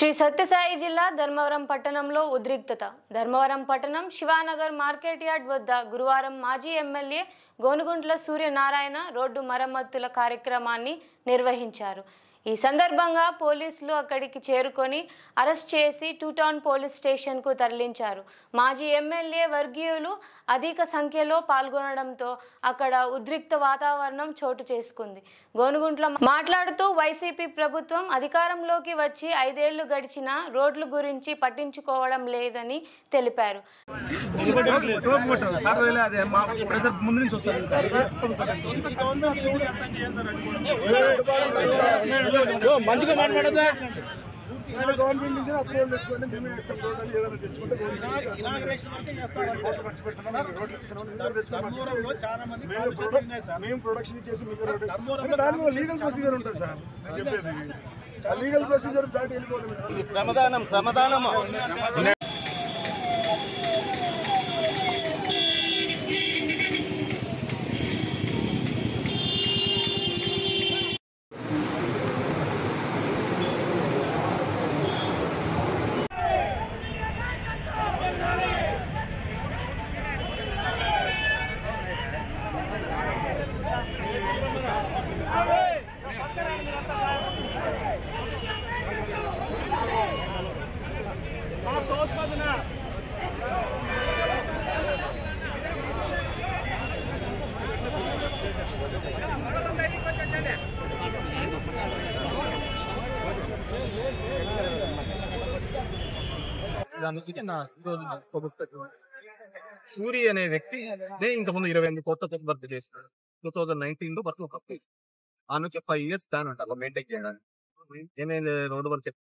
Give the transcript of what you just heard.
శ్రీ సత్యసాయి జిల్లా ధర్మవరం పట్టణంలో ఉద్రిక్తత. ధర్మవరం పట్టణం శివానగర్ మార్కెట్ యార్డ్ వద్ద గురువారం మాజీ ఎమ్మెల్యే గోనుగుంట్ల సూర్యనారాయణ రోడ్డు మరమ్మతుల కార్యక్రమాన్ని నిర్వహించారు. ఈ సందర్భంగా పోలీసులు అక్కడికి చేరుకొని అరెస్ట్ చేసి టూ టౌన్ పోలీస్ స్టేషన్కు తరలించారు. మాజీ ఎమ్మెల్యే వర్గీయులు అధిక సంఖ్యలో పాల్గొనడంతో అక్కడ ఉద్రిక్త వాతావరణం చోటు చేసుకుంది. గోనుగుంట్ల మాట్లాడుతూ వైసీపీ ప్రభుత్వం అధికారంలోకి వచ్చి 5 ఏళ్లు గడిచినా రోడ్ల గురించి పట్టించుకోవడం లేదని తెలిపారు. మంచిగా మాట్లాడదా గవర్నమెంట్ నుంచి అప్రూవల్ తెచ్చుకోండి, మేమే ఇస్తాం. రోడ్లు ఏదైనా తెచ్చుకుంటే మేము ప్రొడక్షన్ చేసి మీకు దాని లీగల్ ప్రొసీజర్ ఉంటుంది సార్. లీగల్ ప్రొసీజర్ దాటి వెళ్ళిపోతుంది. శ్రమదానం సూరి అనే వ్యక్తి ఇంతకుముందు 28 కోట్లతో భర్తీ చేసినాడు. 2019 లో భర్తీ ఆ నుంచి 5 years ప్లాన్ అంట మెయింటైన్ చేయడానికి. ఏమేమి రోడ్డు వర్క్